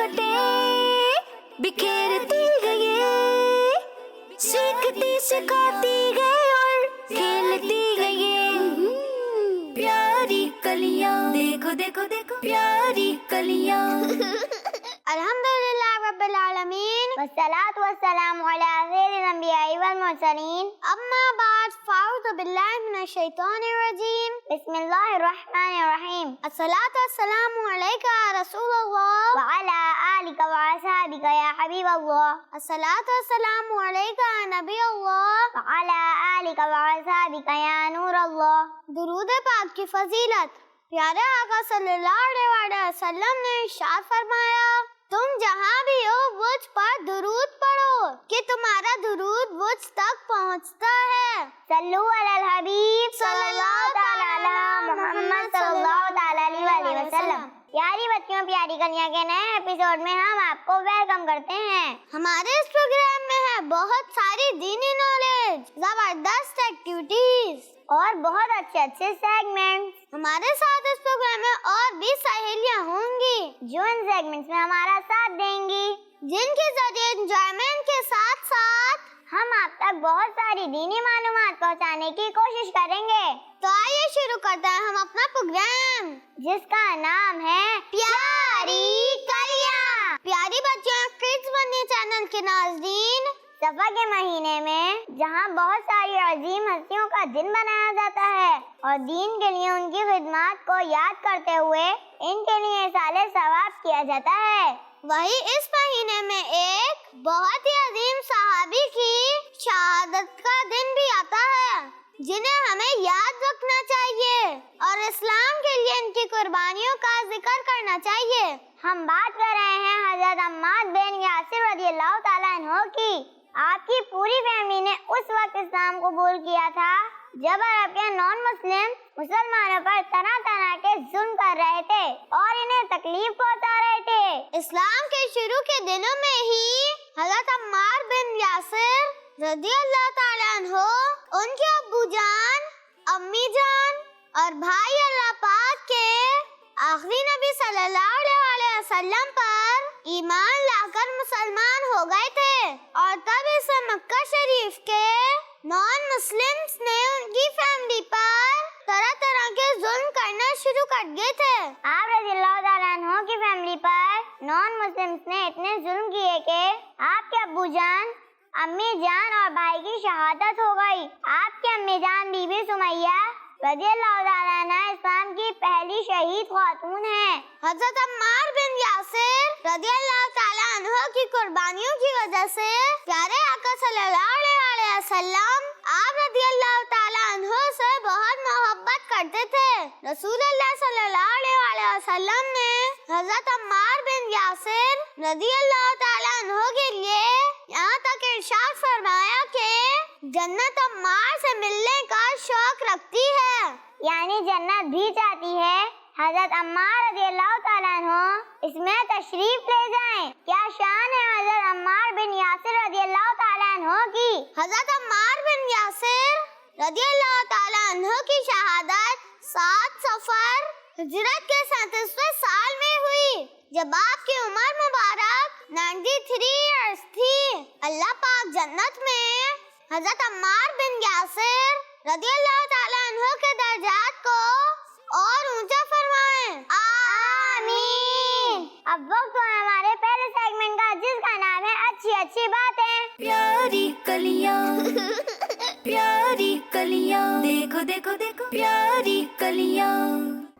नखटे बिखेरती गए, सीखती सिखाती गए और खेलती गए। प्यारी कलियां, देखो देखो देखो प्यारी कलियां। अल्हम्दुलिल्लाह रब्बिल आलमीन वस्सलातु वस्सलामु अला सय्यिदिल अंबिया'i वल मुरसलीन, अम्मा बाद, फ़अऊज़ु बिल्लाहि मिनश शैतानिर रजीम, बिस्मिल्लाहिर रहमानिर रहीम। अस्सलातु वस्सलामु अलैका या रसूलल्लाह व अला आलिका व असहाबिका या हबीबल्लाह। अस्सलातु वस्सलामु अलैका या नबीअल्लाह व अला आलिका व असहाबिका या नूरल्लाह। दुरूद पाक की फजीलत। प्यारे आका सल्लल्लाहु अलैहि वसल्लम ने इरशाद फरमाया, तुम जहाँ भी हो मुझ पर दुरूद पढ़ो कि तुम्हारा दुरूद मुझ तक पहुँचता है। सल्लु अलल हबीब सल्लल्लाहु तआला अला मुहम्मद सल्लल्लाहु तआला अलैहि वसल्लम। प्यारी बच्चियों, प्यारी कलियां के नए एपिसोड में हम आपको वेलकम करते हैं। हमारे इस प्रोग्राम में है बहुत सारी दीनी नॉलेज, जबरदस्त एक्टिविटीज और बहुत अच्छे सेगमेंट्स। हमारे साथ इस प्रोग्राम में और भी सहेलियां होंगी जो इन सेगमेंट्स में हमारा साथ देंगी, जिनके जरिए एंजॉयमेंट के साथ साथ हम आप तक बहुत सारी दीनी मालूमात पहुंचाने की कोशिश करेंगे। तो आइए शुरू करते हैं हम अपना प्रोग्राम, जिसका नाम है प्यारी कलियां। प्यारी बच्चों, किड्स बनी चैनल के नाज़रीन, सफा के महीने में जहां बहुत सारी अजीम हस्तियों का दिन मनाया जाता है और दीन के लिए उनकी खिदमत को याद करते हुए इनके लिए साले सवाब किया जाता है, वही इस महीने में एक बहुत ही अजीम सहाबी की शहादत का दिन भी आता है, जिन्हें हमें याद रखना चाहिए और इस्लाम के लिए इनकी कुर्बानियों का जिक्र करना चाहिए। हम बात कर रहे हैं हजरत अम्मार बिन यासिर रज़ियल्लाहु ताला अन्हु की। आपकी पूरी फैमिली ने उस वक्त इस्लाम कबूल किया था जब अरब के नॉन मुस्लिम मुसलमानों पर तरह तरह के जुल्म कर रहे थे और इन्हें तकलीफ पहुंचा रहे थे। इस्लाम के शुरू के दिनों में ही हज़रत अम्मार बिन यासिर रज़ियल्लाहु ताला अन्हु, उनके अब्बू जान, अम्मी जान और भाई अल्लाह पाक के आखिरी नबी सल्लल्लाहु अलैहि वसल्लम पर ईमान लाकर मुसलमान हो गए थे और तब इस मक्का शरीफ के नॉन मुस्लिम्स ने उनकी फैमिली पर तरह तरह के जुल्म करना शुरू कर दिए थे। आप रज़ियल्लाहु ताला अन्हु की फैमिली पर नॉन मुस्लिम्स ने इतने जुल्म किए कि आपके अब्बू जान, अम्मी जान और भाई की शहादत हो गई। आपकी अम्मी जान बीबी सुमैया रज़ियल्लाहु ताला अन्हा इस्लाम की पहली शहीद खातून है। हज़रत अम्मार बिन यासिर रज़ियल्लाहु ताला अन्हु की कुर्बानियों की वजह से प्यारे आका सल्लल्लाहु अलैहि वसल्लम आप रज़ियल्लाहु ताला अन्हु से बहुत मोहब्बत करते थे। रसूलुल्लाह सल्लल्लाहु अलैहि वसल्लम ने हज़रत अम्मार बिन यासिर रज़ियल्लाहु ताला अन्हु के लिए यहाँ तक इरशाद फरमाया कि जन्नत अम्मार से मिलने का शौक रखती है, यानी जन्नत भी चाहती है हज़रत अम्मार रज़ियल्लाहु ताला अन्हु इसमें तशरीफ ले जाएं। क्या शान है हज़रत अम्मार बिन यासिर रज़ियल्लाहु ताला अन्हु की। हज़रत अम्मार बिन यासिर रज़ियल्लाहु ताला अन्हु की शहादत 7 सफर हिजरत के 37वें साल में हुई, जब आपकी उम्र मुबारक 93 इयर्स थी। अल्लाह पाक जन्नत में हज़रत अम्मार बिन यासिर रज़ियल्लाहु ताला अन्हु के दर्जात को और ऊंचा फरमाए, आमीन। अब वक्त है हमारे पहले सेगमेंट का, जिसका नाम है अच्छी अच्छी बातें। प्यारी कलियां प्यारी कलियां, देखो देखो देखो प्यारी कलियां।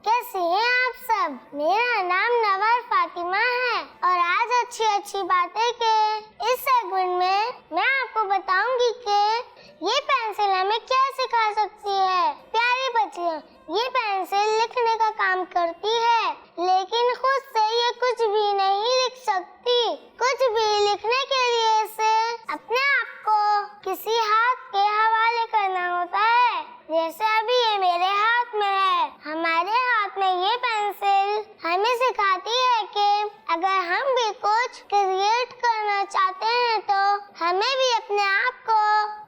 कैसे हैं आप सब? मेरा नाम नवर फातिमा है और आज अच्छी अच्छी बातें के इस सेगमेंट में मैं आपको बताऊंगी कि ये पेंसिल हमें क्या सिखा सकती है। प्यारे बच्चियों, ये पेंसिल लिखने का काम करती है, लेकिन खुद से ये कुछ भी नहीं लिख सकती। कुछ भी लिखने के लिए इसे अपने आप को किसी हाथ के हवाले करना होता है, जैसे अभी ये मेरे हाथ में है। हमारे हाथ में ये पेंसिल हमें सिखाती है कि अगर हम भी कुछ क्रिएट करना चाहते हैं तो हमें भी अपने आप को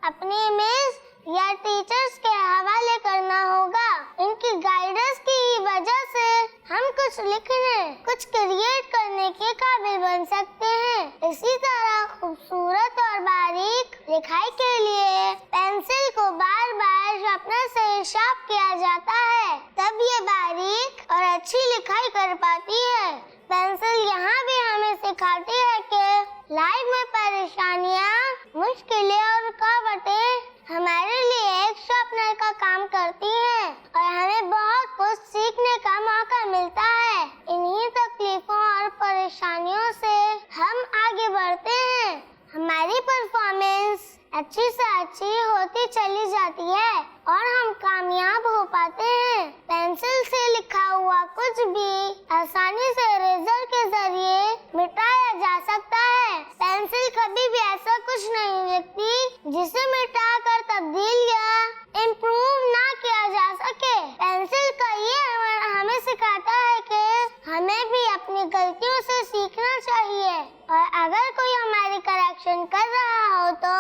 अपनी इमेज या टीचर्स के हवाले करना होगा। इनकी गाइडेंस की वजह से हम कुछ लिखने, कुछ क्रिएट करने के काबिल बन सकते हैं। इसी तरह खूबसूरत और बारीक लिखाई के लिए पेंसिल को बार बार शार्पनर से शार्प किया जाता है, तब ये बारीक और अच्छी लिखाई कर पाती है। पेंसिल यहाँ भी हमें सिखाती है कि लाइफ में परेशानियाँ, मुश्किलें और रुकावटें हमारे लिए एक शार्पनर का काम करती हैं और हमें बहुत कुछ सीखने का मौका मिलता है। इन्हीं तकलीफों और परेशानियों से हम आगे बढ़ते हैं। हमारी परफॉर्मेंस अच्छी से अच्छी होती चली जाती है और हम कामयाब हो पाते हैं। पेंसिल से लिखा हुआ कुछ भी आसानी से इरेजर के जरिए मिटाया जा सकता है। पेंसिल कभी भी ऐसा कुछ नहीं लिखती जिसे मिटाकर तब्दील या इम्प्रूव ना किया जा सके। पेंसिल का ये हमें सिखाता है कि हमें भी अपनी गलतियों से सीखना चाहिए और अगर कोई हमारी करेक्शन कर रहा हो तो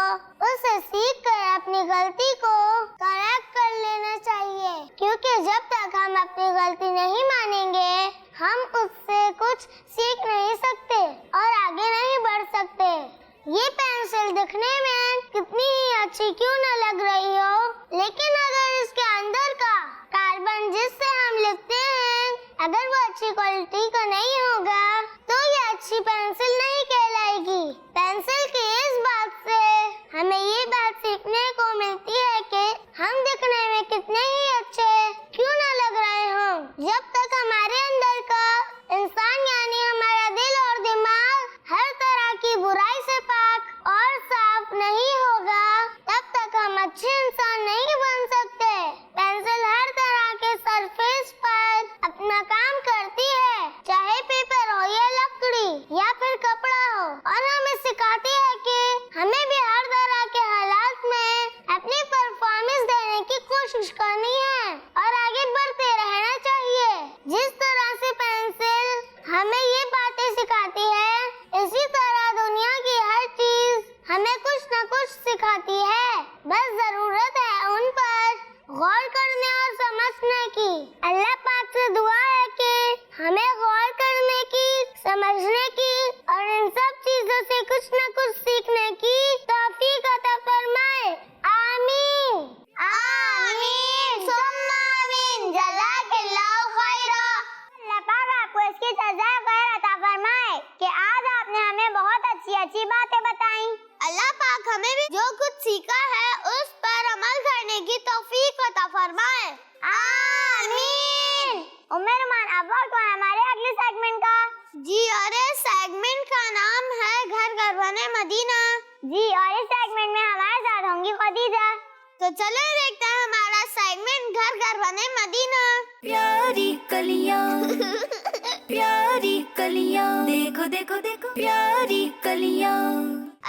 उससे सीख कर अपनी गलती को करेक्ट कर लेना चाहिए, क्योंकि जब तक हम अपनी गलती नहीं मानेंगे हम उससे कुछ सीख नहीं सकते और आगे नहीं बढ़ सकते। ये पेंसिल दिखने में कितनी ही अच्छी क्यों न लग रही हो, लेकिन अगर इसके अंदर का कार्बन जिससे हम लिखते हैं अगर वो अच्छी क्वालिटी का नहीं होगा तो ये अच्छी पेंसिल नहीं कहलाएगी। पेंसिल की इस बात से हमें ये बात सीखने को मिलती है कि हम दिखने में कितने ही अच्छे क्यों न लग रहे हों, जब तक हमारे अंदर का इंसान यानी हमारा दिल और दिमाग हर तरह की बुराई से पाक और साफ नहीं होगा तब तक हम अच्छे इंसान नहीं बन सकते। पेंसिल हर तरह के सरफेस पर अपना काम करती है, चाहे पेपर हो या लकड़ी या फिर कपड़ा हो, और हमें सिखाती है कि हमें भी हर तरह के हालात में अपनी परफॉर्मेंस देने की कोशिश करनी है और आगे बढ़ते रहना चाहिए। जिस तरह से पेंसिल हमें ये बातें सिखाती है, इसी तरह दुनिया की हर चीज हमें कुछ न कुछ सिखाती है। बस जरूरत है उन पर गौर करने और समझने की। अल्लाह पाक से दुआ है कि हमें गौर करने की, समझने की और इन सब चीजों से कुछ न कुछ सीखने की तौफीक अता फरमाए। आमीन आमीन सुम्मा आमीन। जज़ाकल्लाहु खैरा। अल्लाह पाक आपको इसकी सज़ा खैर अता फरमाए कि आज आपने हमें बहुत अच्छी बातें बताई। अल्लाह पाक हमें भी जो कुछ सीखा है उस पर अमल करने की तौफीक अता फरमाए। आमीन। उम्मे रुमान, अब वक्त है हमारे अगले सेगमेंट का। जी, और इस सेगमेंट का नाम है घर घर बने मदीना। जी, और इस सेगमेंट में हमारे साथ होंगी खदीजा। तो चलो देखते हैं हमारा सेगमेंट घर घर बने मदीना। प्यारी कलियां प्यारी कलियां, देखो देखो देखो प्यारी कलियां।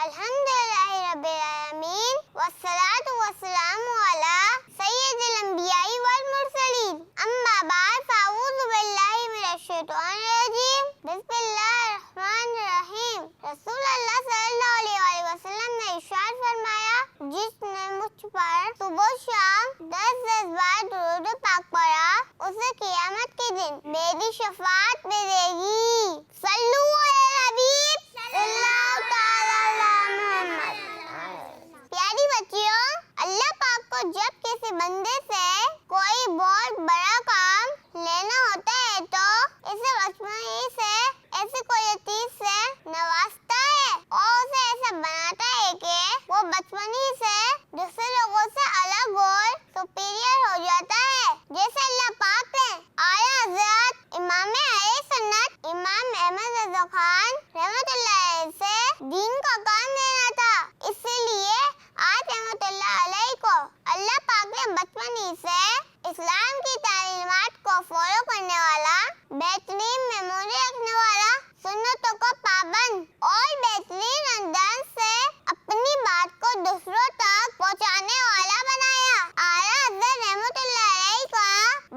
अल्हम्दुलिल्लाहि रब्बिल आलमीन वस्सलातु वस्सलामु अला सय्यिदिल अंबियाई वल मुरसलीन। अम्मा बाद फ़अऊज़ु बिल्लाहि मिनश शैतानिर रजीम। बिस्मिल्लाहिर रहमानिर रहीम। रसूलुल्लाह सल्लल्लाहु अलैहि वसल्लम ने इरशाद फरमाया, जिसने मुझ पर सुबह शाम 10 बार दुरूद पाक पढ़ा उसे क़यामत के दिन मेरी शफाअत मिलेगी। सल्लू अला हबीब सल्लल्लाहु तआला अलैहि मुहम्मद। प्यारी बच्चियों, अल्लाह पाक को जब किसी बंदे से कोई बहुत बड़ा काम लेना होता है तो इसे बचपन ही से ऐसे कोई चीज से नवाजता है और उसे ऐसा बनाता है कि वो बचपन ही से दूसरे लोगों से अलग और सुपीरियर हो जाता है। जैसे अल्लाह पाक ने आया हज़रत इमाम अहले सुन्नत इमाम अहमद रज़ा खान रहमतुल्लाह अलैह से दीन का काम देना था, इसीलिए आज रहमतुल्लाह अलैह को अल्लाह पाक ने बचपन ही से इस्लाम की तालीमात को फॉलो करने वाला, बेहतरीन मेमोरी रखने वाला, सुन्नतों को पाबंद और बेहतरीन अंदाज से अपनी बात को दूसरों तक पहुंचाने वाला बनाया। आला हज़रत रहमतुल्लाह अलैह का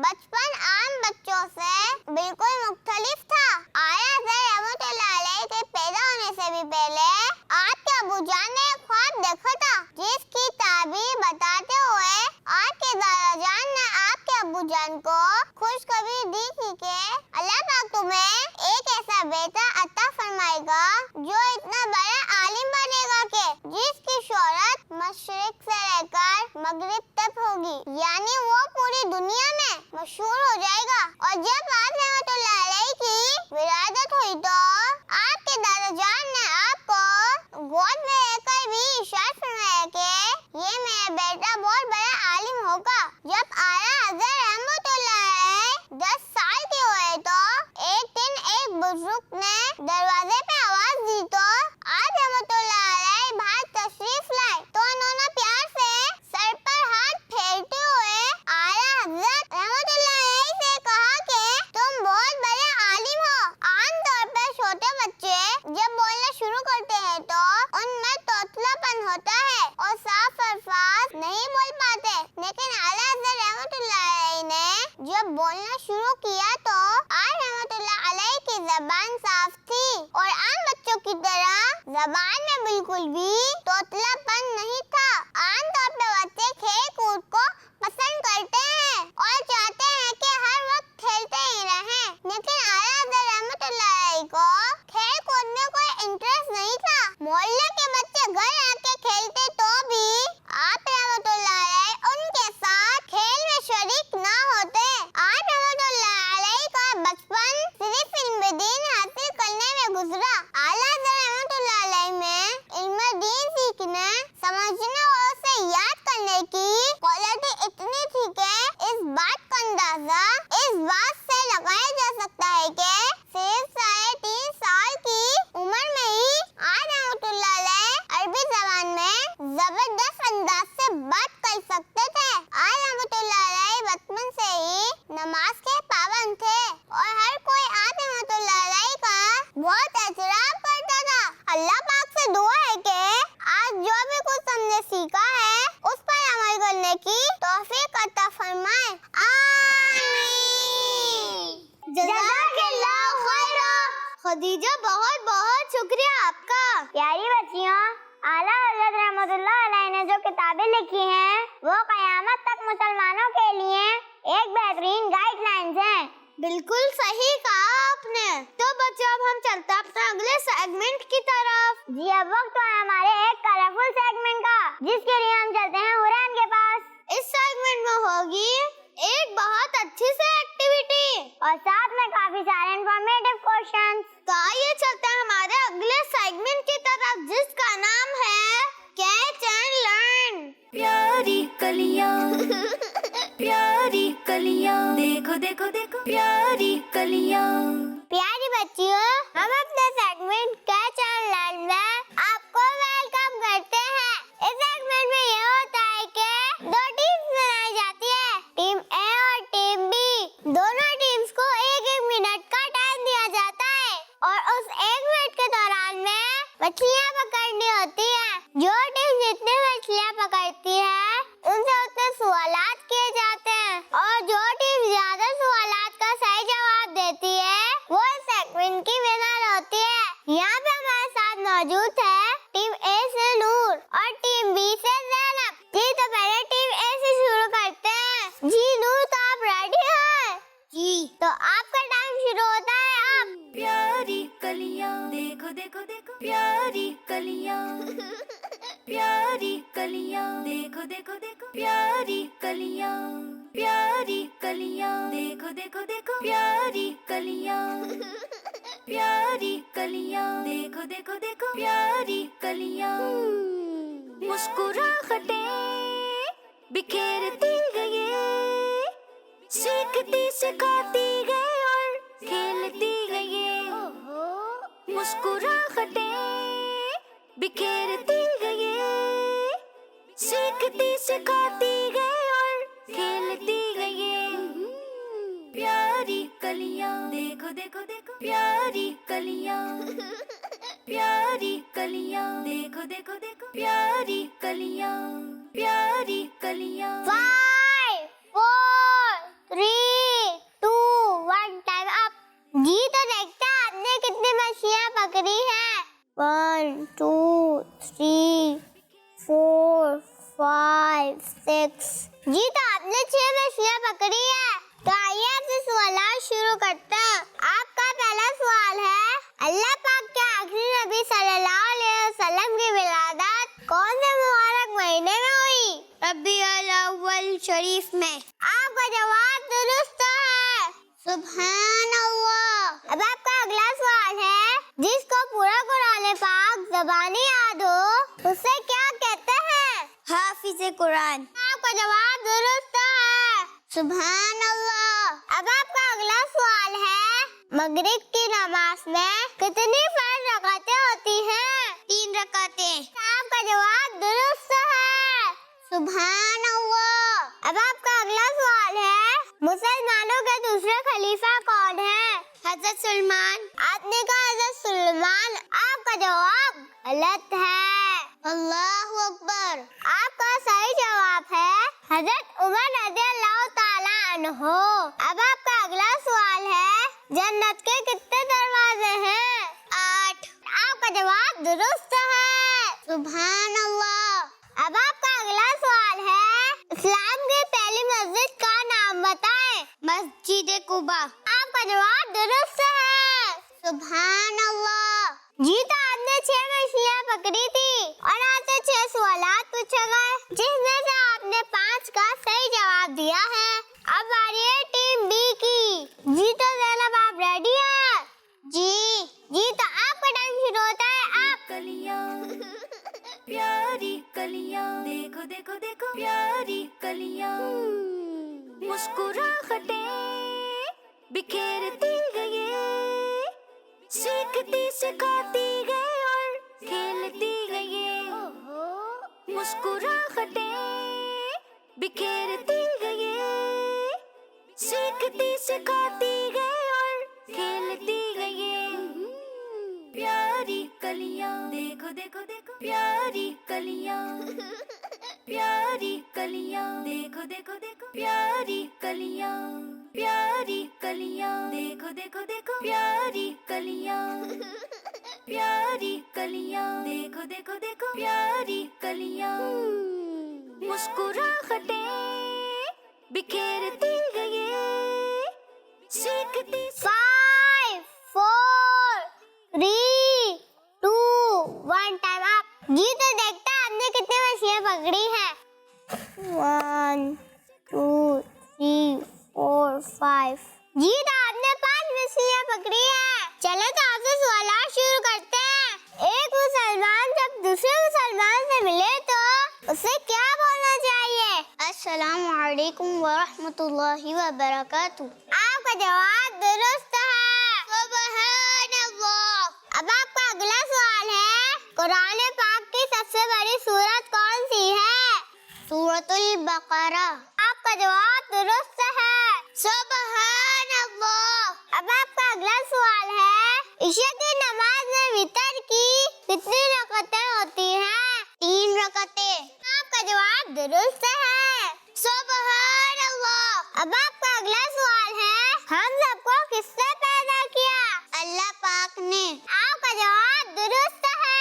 बचपन आम बच्चों से बिल्कुल मुख्तलिफ था। आला हज़रत रहमतुल्लाह अलैह के पैदा होने से भी पहले आपके अबू जान ने एक ख्वाब देखा था, जिसकी ताबीर बताते हुए आपके दादा जान ने आपके अबू जान को खुशखबरी दी थी कि अल्लाह पाक तुम्हें एक ऐसा बेटा अता फरमा फरमाएगा जो इतना बड़ा आलिम बनेगा कि जिसकी शोहरत मशरिक से लेकर मगरिब तक होगी, यानी वो पूरी दुनिया में मशहूर हो जाएगा। और जब आप रहमतुल्लाह अलैह की विलादत हुई तो आपके दादाजान ने आपको गोद में लेकर भी इरशाद फरमाया कि ये मेरा बेटा बहुत बड़ा आलिम होगा। जब आला हज़रत रहमतुल्लाह अलैह 10 साल के हुए तो एक दिन एक बुजुर्ग ने दरवाजे पे आवाज दी तो आज रहमतुल्लाह अलैह बाहर तशरीफ लाए तो उन्होंने प्यार से सर पर हाथ फेरते हुए आला हज़रत रहमतुल्लाह अलैह से कहा कि तुम बहुत बड़े आलिम हो। आमतौर पर छोटे बच्चे जब बोलना शुरू करते हैं तो उनमें तोतलापन होता है और साफ अल्फाज नहीं बोल पाते, लेकिन आला हज़रत रहमतुल्लाह अलैह ने जब बोलना शुरू किया तो आज रहमतुल्लाह अलैह की ज़बान साफ थी और आम बच्चों की तरह ज़बान में बिल्कुल भी तोतलापन नहीं था। आमतौर पर बच्चे खेल कूद को पसंद करते हैं और चाहते हैं कि हर वक्त खेलते ही रहें, लेकिन आला हज़रत रहमतुल्लाह अलैह को खेल कूद में कोई इंटरेस्ट नहीं था। मोहल्ले के बच्चे घर आके खेलते तो भी आप रहमतुल्लाह अलैह उनके साथ खेल में शरीक ना होते। आज रहमतुल्लाह अलैह का बचपन सिर्फ इल्म दीन हासिल करने में गुजरा। आला हज़रत रहमतुल्लाह अलैह में इल्म दीन सीखने, समझने और उसे याद करने की क्वालिटी इतनी थी कि इस बात का अंदाजा इस बात से लगाया जा सकता है कि सिर्फ 3.5 साल की उम्र में ही आज रहमतुल्लाह अलैह अरबी ज़बान में जबरदस्त अंदाज से बात कर सकते थे। आज रहमतुल्लाह अलैह बचपन से ही नमाज के पाबंद थे और हर कोई आज रहमतुल्लाह अलैह का बहुत एहतराम करता था। अल्लाह पाक से दुआ है कि आज जो भी कुछ हमने सीखा है उस पर अमल करने की तौफीक अता फरमाए। आमीन। जज़ाकल्लाहु खैरा। खदीजा बहुत बहुत शुक्रिया आपका। प्यारी बच्चियों, आला हज़रत रहमतुल्लाह अलैह ने जो किताबें लिखी हैं वो क़यामत तक मुसलमानों के लिए एक बेहतरीन गाइडलाइंस हैं। बिल्कुल सही कहा आपने। तो बच्चों अब हम चलते हैं अपने अगले सेगमेंट की तरफ। जी अब वक्त है हमारे एक कलरफुल सेगमेंट का, जिसके लिए हम चलते हैं हुरैन के पास। इस सेगमेंट में होगी एक बहुत अच्छी सी एक्टिविटी और साथ में काफी सारे इंफॉर्मेटिव क्वेश्चंस। तो आइए चलते हैं हमारे अगले सेगमेंट की तरफ, जिसका नाम है कैच एंड लर्न। प्यारी कलियां प्यारी कलियां, देखो देखो देखो प्यारी कलियां। प्यारी बच्चियों, हम अपने सेगमेंट कैच एंड लर्न में आपको वेलकम करते हैं। इस सेगमेंट में ये होता है कि 2 टीम्स बनाई जाती है, टीम ए और टीम बी। दोनों टीम्स को 1-1 मिनट का टाइम दिया जाता है और उस 1 मिनट के दौरान में मछलियाँ पकड़नी होती है। जो टीम जितनी मछलियाँ पकड़ती है उनसे उतने सवालात किए जाते हैं और जो टीम ज्यादा सवालात का सही जवाब देती है वो सेगमेंट की विनर होती है। यहाँ पे हमारे साथ मौजूद है टीम ए से नूर और टीम बी से ज़ैनब। जी तो पहले टीम ए से शुरू करते हैं। जी नूर, तो आप रेडी हैं? जी तो आपका टाइम शुरू होता है अब। प्यारी कलियां, देखो देखो देखो प्यारी कलियां प्यारी कलियां, देखो देखो देखो प्यारी कलियां प्यारी कलियां, देखो देखो देखो प्यारी कलियां प्यारी कलियां, देखो देखो देखो प्यारी कलियां। मुस्कुराहटें बिखेरती गए, सीखती सिखाती गए और खेलती गए। मुस्कुराहटें बिखेरती गए, सीखती सिखाती गए और खेलती गए। प्यारी कलियां, देखो देखो देखो प्यारी कलियां प्यारी कलियां, देखो देखो देखो प्यारी कलियां प्यारी कलियां। 5, 4, 3, 2, 1 टाइम अप। जी तो देखते हैं आपने कितनी मछलियाँ पकड़ी हैं। 1, 2, 3, 4, 5, 6। जी तो आपने 6 मछलियाँ पकड़ी है। तो आइए आपसे सवाल शुरू करते हैं। आपका पहला सवाल है, अल्लाह पाक क्या शरीफ में? आपका जवाब दुरुस्त है। सुभान अल्लाह। अब आपका अगला सवाल है, जिसको पूरा कुरान पाक ज़बानी याद हो उसे क्या कहते हैं? हाफिज़े कुरान। आपका जवाब दुरुस्त है। सुभान अल्लाह। अब आपका अगला सवाल है, मगरिब की नमाज में कितनी फर्ज रकातें होती हैं? 3 रकातें। आपका जवाब दुरुस्त है। सुभान अल्लाह। अब आपका अगला सवाल है, मुसलमानों के दूसरे खलीफा कौन है? हजरत सुलेमान। आपने कहा हजरत सुलेमान। आपका जवाब गलत है। अल्लाहु अकबर। आपका सही जवाब है हजरत उमर रज़ियल्लाहु ताला अन्हो। अब आपका अगला सवाल है, जन्नत के कितने दरवाजे हैं? 8। आपका जवाब दुरुस्त है। सुभान अल्लाह। अब आपका अगला सवाल है, इस्लाम की पहली मस्जिद का नाम बताएं। मस्जिद कुबा। आपका जवाब दुरुस्त है। सुभान अल्लाह। जी तो आपने 6 मछलियाँ पकड़ी थी और आपसे 6 सवालात पूछे गए, जिसमें से आपने 5 का सही जवाब दिया है। अब बारी है टीम बी की। जी तो ज़ैनब, आप रेडी हैं? जी तो आपका टाइम शुरू होता है। आप कलियां प्यारी कलियां, देखो देखो देखो प्यारी कलियां, मुस्कुराहटें बिखेरती गए, सीखती सिखाती गए और खेलती गए, मुस्कुराहटें बिखेरती गए, सीखती सिखाती गए और खेलती गए, प्यारी कलियां, देखो देखो देखो प्यारी कलियां, प्यारी कलियां, देखो देखो देखो प्यारी कलियां, प्यारी कलियां, देखो देखो देखो प्यारी कलियां, प्यारी कलियां, देखो देखो देखो प्यारी कलियां, मुस्कुराहटें बिखेरती गए, सीखती 5, 4, 3, 2, 1 टाइम अप। जी तो देखता है आपने कितनी मछलियाँ पकड़ी हैं। 1, 2, 3, 4, 5। जी तो आपने 5 मछलियाँ पकड़ी हैं। चलो तो आपसे सवाल शुरू करते हैं। एक मुसलमान जब दूसरे मुसलमान से मिले तो उसे क्या बोलना चाहिए? अस्सलामु अलैकुम व रहमतुल्लाहि व बरकातुहू। आपका जवाब दुरुस्त है। सुभान अल्लाह। अब आपका अगला सवाल है, कुरान पाक की सबसे बड़ी सूरत कौन सी है? सूरतुल बकरा। आपका जवाब दुरुस्त है। सुभान अल्लाह। अब आपका अगला सवाल है, इशा की नमाज में वितर की कितनी रकातें होती हैं? 3 रकातें। आपका जवाब दुरुस्त है। सुभान अल्लाह। अब आपका अगला सवाल है, हम सबको किसने पैदा किया? अल्लाह पाक ने। आपका जवाब दुरुस्त है।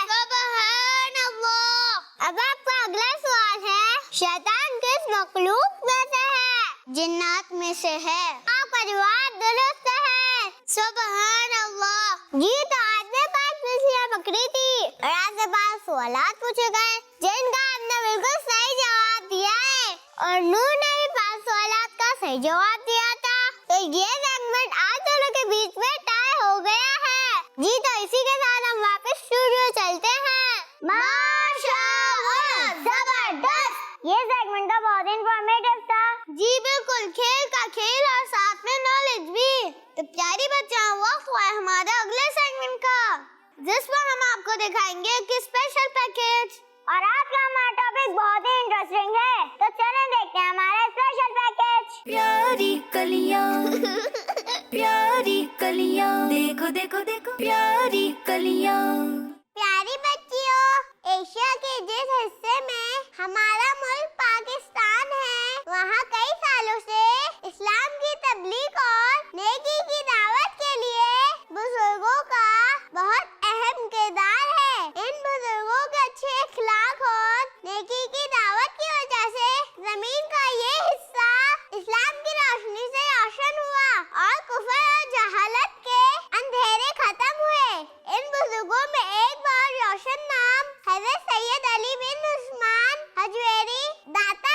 सुभान अल्लाह। अब आपका अगला सवाल है, शैतान किस मखलूक में से है? जिन्नात में से है। आपका जवाब दुरुस्त है। सुभान अल्लाह। जी तो आपने 5 मछलियाँ पकड़ी थी और आपसे 5 सवालात पूछे गए, जिनका आपने बिल्कुल सही जवाब दिया है और नूर ने भी 5 सवालात का सही जवाब दिया था। तो ये सेगमेंट आज दोनों के बीच में टाई हो गया है। जी तो इसी के साथ हम वापस स्टूडियो चलते हैं। माशाअल्लाह, जबरदस्त। ये सेगमेंट तो बहुत इंफॉर्मेटिव था। जी बिल्कुल, खेल का खेल और साथ में नॉलेज भी। तो प्यारी बच्चों, वक्त हुआ है हमारे अगले सेगमेंट का, जिसमें हम आपको दिखाएंगे एक स्पेशल पैकेज। और आज का हमारा टॉपिक बहुत ही इंटरेस्टिंग है, तो चलो देखते हैं हमारा स्पेशल पैकेज। प्यारी कलियां प्यारी कलियां, देखो देखो देखो प्यारी कलियां। प्यारी बच्चियों, एशिया के जिस हिस्से में हमारा मुल्क पाकिस्तान है, वहाँ कई सालों से इस्लाम की तबलीग और नेकी की दावत के लिए बुजुर्गों का बहुत अहम किरदार है। इन बुजुर्गों के अच्छे अखलाक और नेकी की दावत की वजह से जमीन का ये हिस्सा इस्लाम की रोशनी से रोशन हुआ और कुफर और जहालत के अंधेरे खत्म हुए। इन बुजुर्गों में एक बहुत रोशन नाम हज़रत सैयद अली बिन उस्मान हजवेरी दाता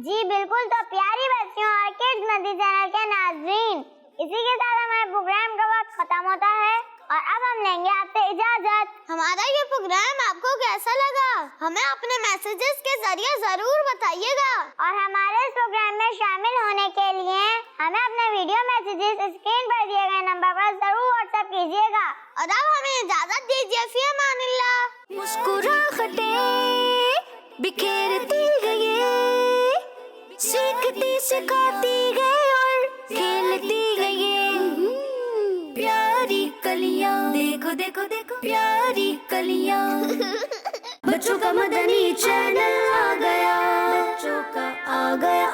जी बिल्कुल। तो प्यारी बच्चियों और किड्स मदी चैनल के नाज़रीन, इसी के साथ हमारे प्रोग्राम का वक्त खत्म होता है और अब हम लेंगे आपसे इजाजत। हमारा ये प्रोग्राम आपको कैसा लगा हमें अपने मैसेजेस के जरिए जरूर बताइएगा और हमारे इस प्रोग्राम में शामिल होने के लिए हमें अपने वीडियो मैसेजेस स्क्रीन पर दिए गए नंबर पर जरूर व्हाट्सएप कीजिएगा। और अब हमें इजाजत दीजिए। फी अमानिल्लाह। मुस्कुराहटें बिखेरती गई, सीखती सिखाती गई और खेलती गई। प्यारी कलियां, देखो देखो देखो प्यारी कलियां। बच्चों का मदनी चैनल आ गया, बच्चों का आ गया